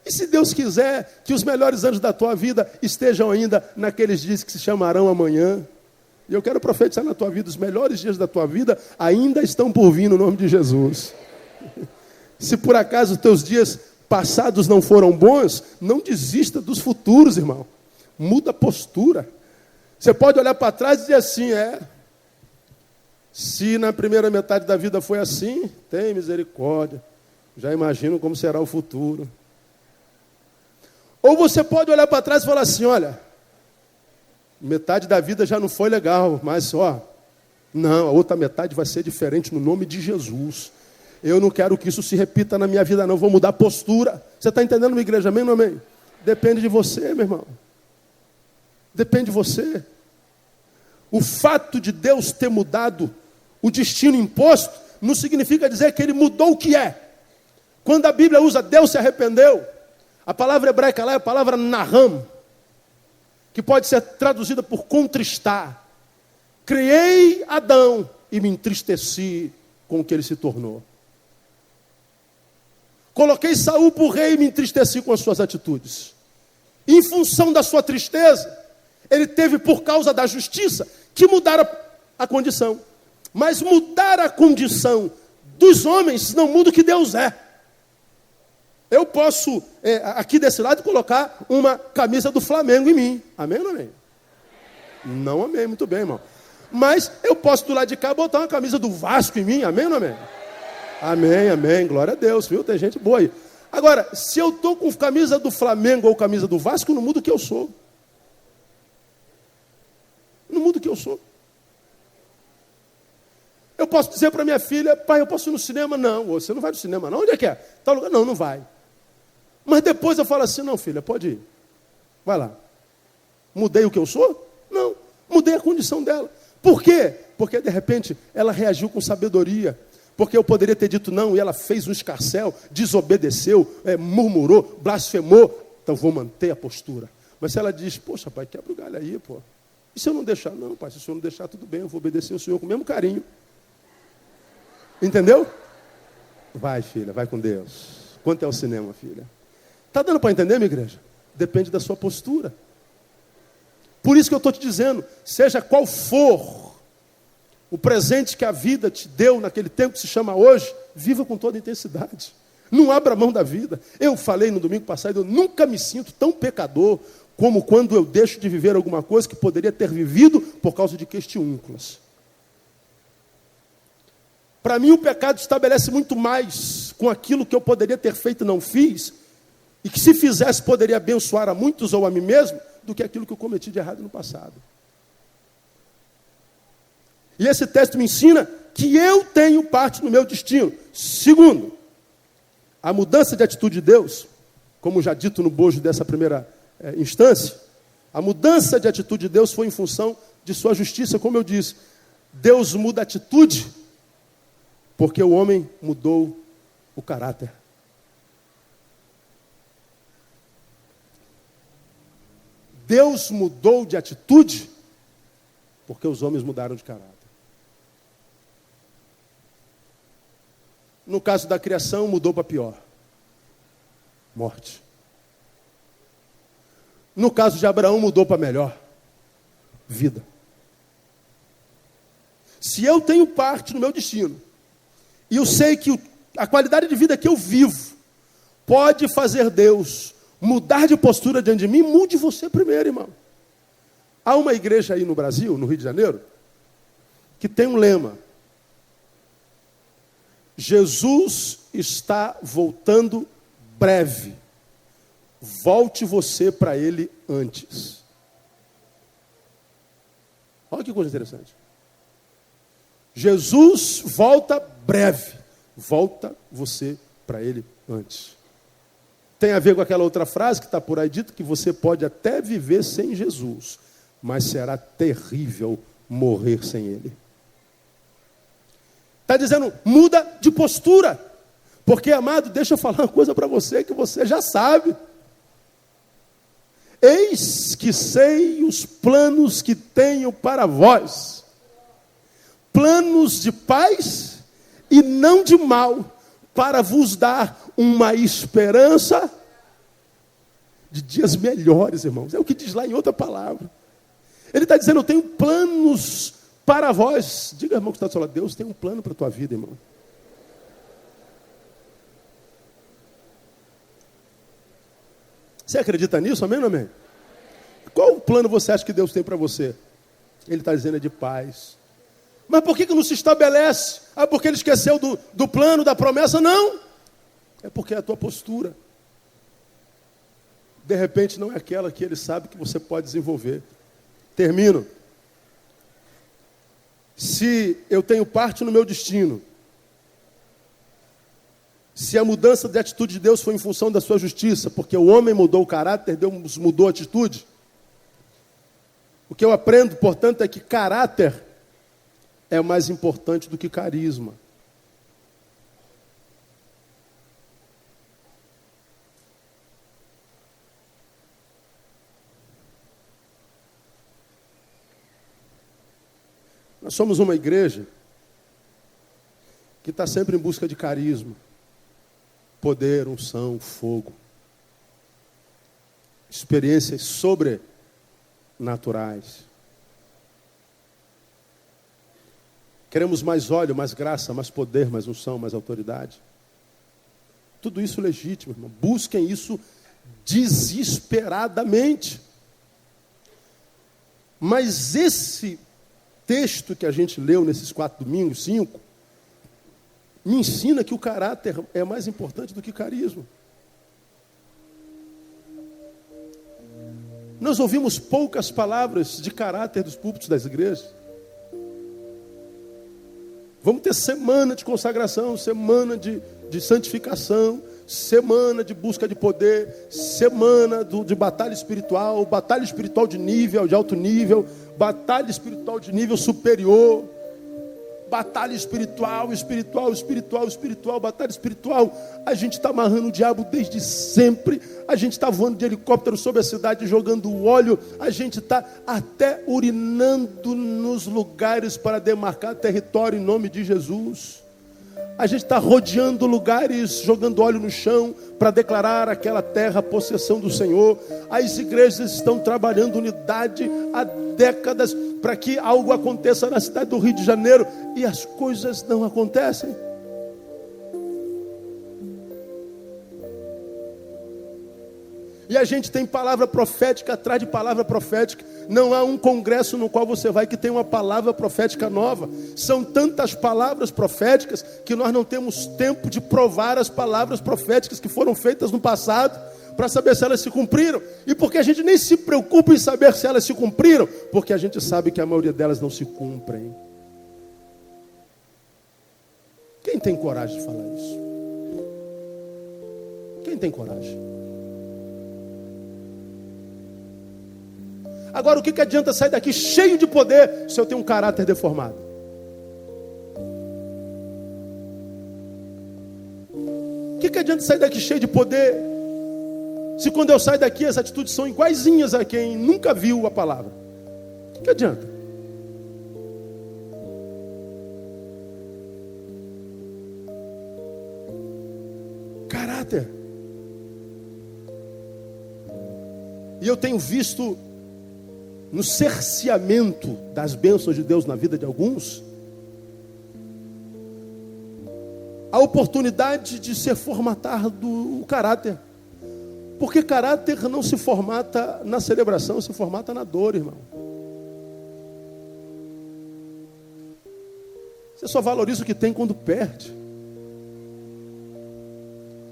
E se Deus quiser que os melhores anos da tua vida estejam ainda naqueles dias que se chamarão amanhã? E eu quero profetizar na tua vida, os melhores dias da tua vida ainda estão por vir no nome de Jesus. Se por acaso os teus dias passados não foram bons, não desista dos futuros, irmão. Muda a postura. Você pode olhar para trás e dizer assim, se na primeira metade da vida foi assim, tem misericórdia. Já imagino como será o futuro. Ou você pode olhar para trás e falar assim, olha, metade da vida já não foi legal, mas não, a outra metade vai ser diferente no nome de Jesus. Eu não quero que isso se repita na minha vida não, vou mudar a postura. Você está entendendo, minha igreja, amém ou não amém? Depende de você, meu irmão. Depende de você. O fato de Deus ter mudado o destino imposto não significa dizer que ele mudou o que é. Quando a Bíblia usa Deus se arrependeu, a palavra hebraica lá é a palavra naham, que pode ser traduzida por contristar. Criei Adão e me entristeci com o que ele se tornou. Coloquei Saul por rei e me entristeci com as suas atitudes. Em função da sua tristeza, ele teve, por causa da justiça, que mudar a condição. Mas mudar a condição dos homens não muda o que Deus é. Eu posso, aqui desse lado, colocar uma camisa do Flamengo em mim. Amém ou não amém? Não amém, muito bem, irmão. Mas eu posso, do lado de cá, botar uma camisa do Vasco em mim. Amém ou não amém? Amém, amém. Glória a Deus, viu? Tem gente boa aí. Agora, se eu estou com camisa do Flamengo ou camisa do Vasco, não muda o que eu sou. Não muda o que eu sou. Eu posso dizer para minha filha, pai, eu posso ir no cinema? Não, você não vai no cinema, não. Onde é que é? Tal lugar? Não, não vai. Mas depois eu falo assim, não, filha, pode ir. Vai lá. Mudei o que eu sou? Não. Mudei a condição dela. Por quê? Porque de repente ela reagiu com sabedoria. Porque eu poderia ter dito não, e ela fez um escarcéu, desobedeceu, murmurou, blasfemou. Então vou manter a postura. Mas se ela diz, poxa, pai, quebra o galho aí, pô. E se eu não deixar? Não, pai, se o senhor não deixar, tudo bem, eu vou obedecer o senhor com o mesmo carinho. Entendeu? Vai, filha, vai com Deus. Quanto é o cinema, filha? Está dando para entender, minha igreja? Depende da sua postura. Por isso que eu estou te dizendo, seja qual for o presente que a vida te deu naquele tempo que se chama hoje, viva com toda intensidade. Não abra mão da vida. Eu falei no domingo passado, eu nunca me sinto tão pecador como quando eu deixo de viver alguma coisa que poderia ter vivido por causa de questiúnculas. Para mim o pecado estabelece muito mais com aquilo que eu poderia ter feito e não fiz, e que se fizesse poderia abençoar a muitos ou a mim mesmo, do que aquilo que eu cometi de errado no passado. E esse texto me ensina que eu tenho parte no meu destino. Segundo, a mudança de atitude de Deus, como já dito no bojo dessa primeira instância, a mudança de atitude de Deus foi em função de sua justiça, como eu disse. Deus muda a atitude porque o homem mudou o caráter. Deus mudou de atitude porque os homens mudaram de caráter. No caso da criação, mudou para pior. Morte. No caso de Abraão, mudou para melhor. Vida. Se eu tenho parte no meu destino, e eu sei que a qualidade de vida que eu vivo pode fazer Deus mudar de postura diante de mim, mude você primeiro, irmão. Há uma igreja aí no Brasil, no Rio de Janeiro, que tem um lema: Jesus está voltando breve. Volte você para ele antes. Olha que coisa interessante. Jesus volta breve. Volta você para ele antes. Tem a ver com aquela outra frase que está por aí dito, que você pode até viver sem Jesus, mas será terrível morrer sem ele. Está dizendo, muda de postura. Porque, amado, deixa eu falar uma coisa para você que você já sabe. Eis que sei os planos que tenho para vós. Planos de paz e não de mal, para vos dar uma esperança de dias melhores, irmãos. É o que diz lá em outra palavra. Ele está dizendo, eu tenho planos para vós. Diga, irmão, que está do seu lado, Deus tem um plano para a tua vida, irmão. Você acredita nisso? Amém ou não amém? Qual o plano você acha que Deus tem para você? Ele está dizendo é de paz. Mas por que não se estabelece? Ah, porque ele esqueceu do plano, da promessa? Não. É porque é a tua postura. De repente não é aquela que ele sabe que você pode desenvolver. Termino. Se eu tenho parte no meu destino, se a mudança de atitude de Deus foi em função da sua justiça, porque o homem mudou o caráter, Deus mudou a atitude, o que eu aprendo, portanto, é que caráter é mais importante do que carisma. Nós somos uma igreja que está sempre em busca de carisma, poder, unção, fogo, experiências sobrenaturais. Queremos mais óleo, mais graça, mais poder, mais unção, mais autoridade. Tudo isso legítimo, irmão. Busquem isso desesperadamente. Mas esse texto que a gente leu nesses 4 domingos, 5, me ensina que o caráter é mais importante do que carisma. Nós ouvimos poucas palavras de caráter dos púlpitos das igrejas. Vamos ter semana de consagração, semana de santificação, semana de busca de poder, semana de batalha espiritual de nível, de alto nível, batalha espiritual de nível superior, batalha espiritual, batalha espiritual. A gente está amarrando o diabo desde sempre. A gente está voando de helicóptero sobre a cidade, jogando óleo. A gente está até urinando nos lugares para demarcar território em nome de Jesus. A gente está rodeando lugares, jogando óleo no chão para declarar aquela terra a possessão do Senhor. As igrejas estão trabalhando unidade há décadas para que algo aconteça na cidade do Rio de Janeiro e as coisas não acontecem. E a gente tem palavra profética atrás de palavra profética. Não há um congresso no qual você vai que tem uma palavra profética nova. São tantas palavras proféticas que nós não temos tempo de provar as palavras proféticas que foram feitas no passado para saber se elas se cumpriram. E porque a gente nem se preocupa em saber se elas se cumpriram, porque a gente sabe que a maioria delas não se cumprem. Quem tem coragem de falar isso? Quem tem coragem? Agora, o que adianta sair daqui cheio de poder se eu tenho um caráter deformado? O que adianta sair daqui cheio de poder se quando eu saio daqui as atitudes são iguaizinhas a quem nunca viu a palavra? O que adianta? Caráter. E eu tenho visto no cerceamento das bênçãos de Deus na vida de alguns, a oportunidade de ser formatado o caráter. Porque caráter não se formata na celebração, se formata na dor, irmão. Você só valoriza o que tem quando perde.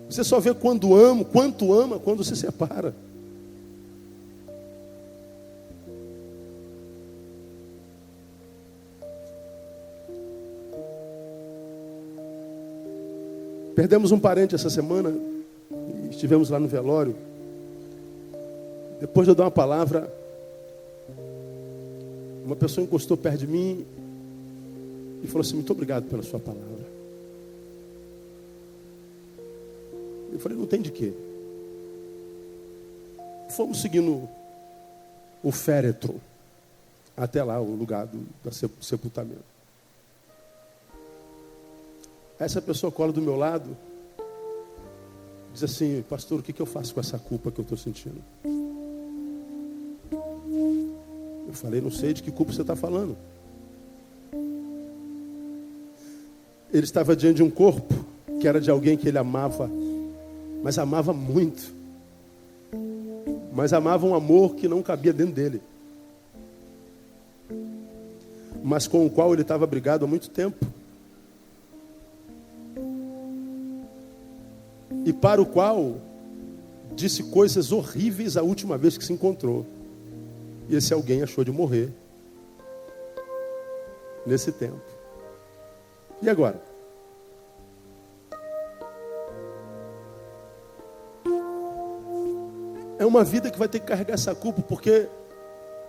Você só vê quanto ama quando se separa. Perdemos um parente essa semana, e estivemos lá no velório. Depois de eu dar uma palavra, uma pessoa encostou perto de mim e falou assim: muito obrigado pela sua palavra. Eu falei: não tem de quê. Fomos seguindo o féretro até lá, o lugar do sepultamento. Essa pessoa cola do meu lado, diz assim: pastor, o que eu faço com essa culpa que eu estou sentindo? Eu falei: não sei de que culpa você está falando. Ele estava diante de um corpo que era de alguém que ele amava, mas amava muito. Mas amava um amor que não cabia dentro dele, mas com o qual ele estava brigado há muito tempo. E para o qual disse coisas horríveis a última vez que se encontrou. E esse alguém achou de morrer nesse tempo. E agora? É uma vida que vai ter que carregar essa culpa, porque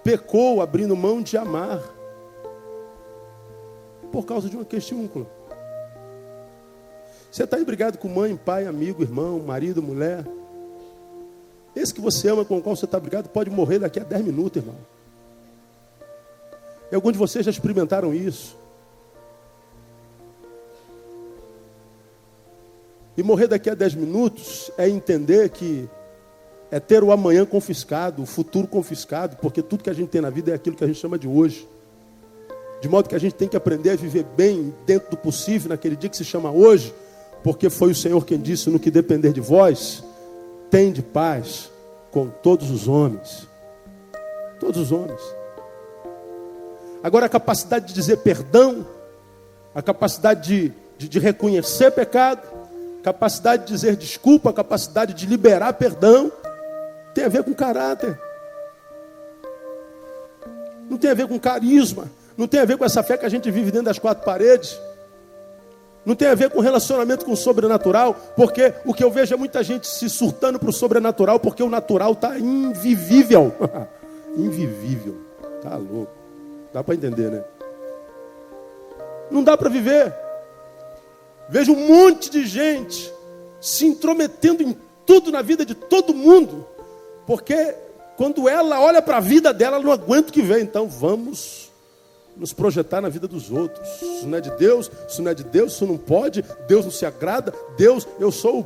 pecou abrindo mão de amar por causa de uma questiúncula. Você está aí brigado com mãe, pai, amigo, irmão, marido, mulher. Esse que você ama, com o qual você está brigado, pode morrer daqui a 10 minutos, irmão. E alguns de vocês já experimentaram isso. E morrer daqui a 10 minutos é entender que é ter o amanhã confiscado, o futuro confiscado, porque tudo que a gente tem na vida é aquilo que a gente chama de hoje. De modo que a gente tem que aprender a viver bem dentro do possível, naquele dia que se chama hoje, porque foi o Senhor quem disse: no que depender de vós, tende paz com todos os homens. Todos os homens. Agora, a capacidade de dizer perdão, a capacidade de reconhecer pecado, capacidade de dizer desculpa, a capacidade de liberar perdão, tem a ver com caráter. Não tem a ver com carisma. Não tem a ver com essa fé que a gente vive dentro das quatro paredes. Não tem a ver com relacionamento com o sobrenatural, porque o que eu vejo é muita gente se surtando para o sobrenatural, porque o natural está invivível. Invivível. Tá louco. Dá para entender, né? Não dá para viver. Vejo um monte de gente se intrometendo em tudo na vida de todo mundo, porque quando ela olha para a vida dela, ela não aguenta o que vem. Então vamos nos projetar na vida dos outros. Isso não é de Deus, isso não é de Deus, isso não pode, Deus não se agrada. Deus, eu sou o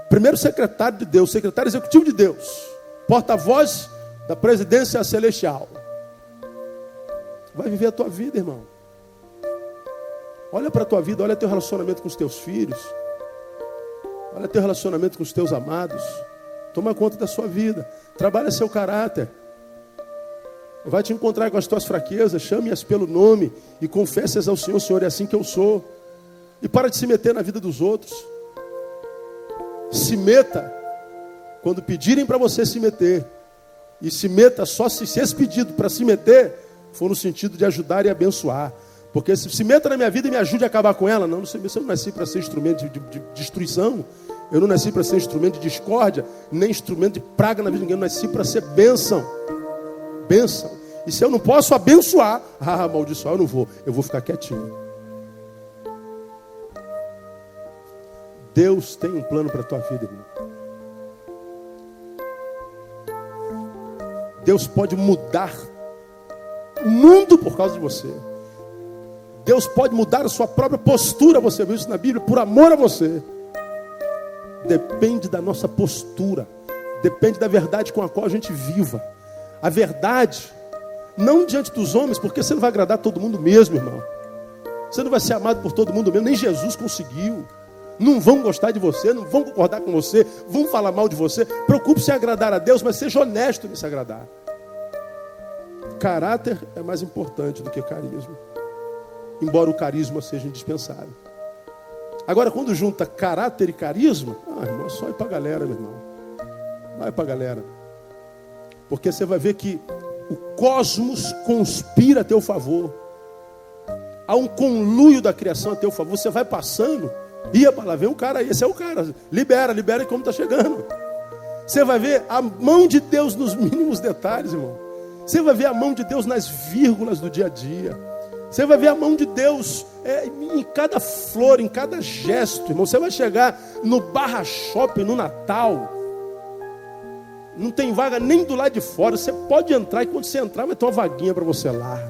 primeiro secretário de Deus, secretário executivo de Deus, porta-voz da presidência celestial. Vai viver a tua vida, irmão. Olha para a tua vida, olha teu relacionamento com os teus filhos, olha teu relacionamento com os teus amados. Toma conta da sua vida, trabalha seu caráter. Vai te encontrar com as tuas fraquezas, chame-as pelo nome e confesse-as ao Senhor: Senhor, é assim que eu sou. E para de se meter na vida dos outros. Se meta quando pedirem para você se meter. E se meta só se esse pedido para se meter for no sentido de ajudar e abençoar. Porque se meta na minha vida e me ajude a acabar com ela. Não, eu não nasci para ser instrumento de destruição. Eu não nasci para ser instrumento de discórdia, nem instrumento de praga na vida de ninguém. Eu nasci para ser bênção. Bênção. E se eu não posso abençoar, amaldiçoar eu não vou. Eu vou ficar quietinho. Deus tem um plano para a tua vida, irmão. Deus pode mudar o mundo por causa de você. Deus pode mudar a sua própria postura. Você viu isso na Bíblia? Por amor a você. Depende da nossa postura. Depende da verdade com a qual a gente viva. A verdade, não diante dos homens, porque você não vai agradar todo mundo mesmo, irmão. Você não vai ser amado por todo mundo mesmo. Nem Jesus conseguiu. Não vão gostar de você, não vão concordar com você, vão falar mal de você. Preocupe-se em agradar a Deus, mas seja honesto nesse agradar. Caráter é mais importante do que carisma. Embora o carisma seja indispensável. Agora, quando junta caráter e carisma, irmão, só ir para a galera, meu irmão. Vai para a galera. Porque você vai ver que o cosmos conspira a teu favor. Há um conluio da criação a teu favor. Você vai passando, ia para lá, vem um cara aí, esse é o cara. Libera e como está chegando. Você vai ver a mão de Deus nos mínimos detalhes, irmão. Você vai ver a mão de Deus nas vírgulas do dia a dia. Você vai ver a mão de Deus em cada flor, em cada gesto, irmão. Você vai chegar no Barra Shopping no Natal. Não tem vaga nem do lado de fora. Você pode entrar e quando você entrar vai ter uma vaguinha para você lá.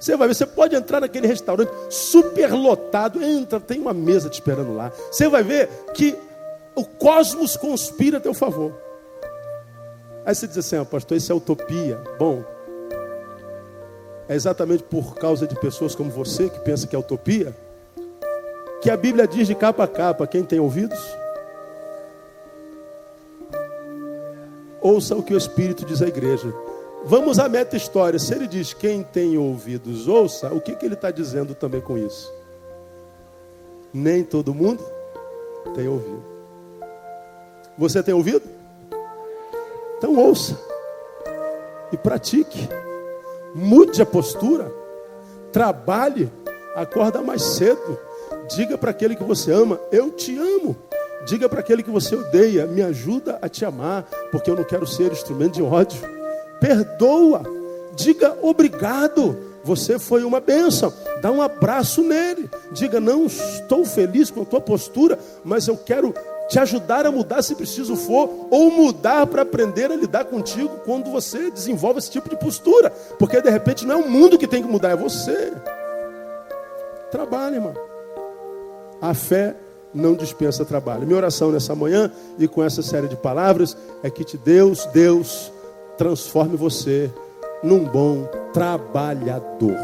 Você vai ver, você pode entrar naquele restaurante super lotado. Entra, tem uma mesa te esperando lá. Você vai ver que o cosmos conspira a teu favor. Aí você diz assim: pastor, isso é utopia. Bom, é exatamente por causa de pessoas como você que pensa que é utopia, que a Bíblia diz de capa a capa. Quem tem ouvidos, ouça o que o Espírito diz à igreja. Vamos à meta história. Se ele diz quem tem ouvidos, ouça, o que ele está dizendo também com isso? Nem todo mundo tem ouvido. Você tem ouvido? Então ouça e pratique. Mude a postura. Trabalhe. Acorda mais cedo. Diga para aquele que você ama: eu te amo. Diga para aquele que você odeia: me ajuda a te amar, porque eu não quero ser instrumento de ódio. Perdoa. Diga obrigado. Você foi uma bênção. Dá um abraço nele. Diga: não estou feliz com a tua postura, mas eu quero te ajudar a mudar se preciso for, ou mudar para aprender a lidar contigo quando você desenvolve esse tipo de postura. Porque de repente não é o mundo que tem que mudar, é você. Trabalhe, irmão. A fé não dispensa trabalho. Minha oração nessa manhã e com essa série de palavras é que Deus transforme você num bom trabalhador.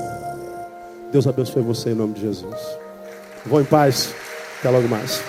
Deus abençoe você em nome de Jesus. Vou em paz. Até logo mais.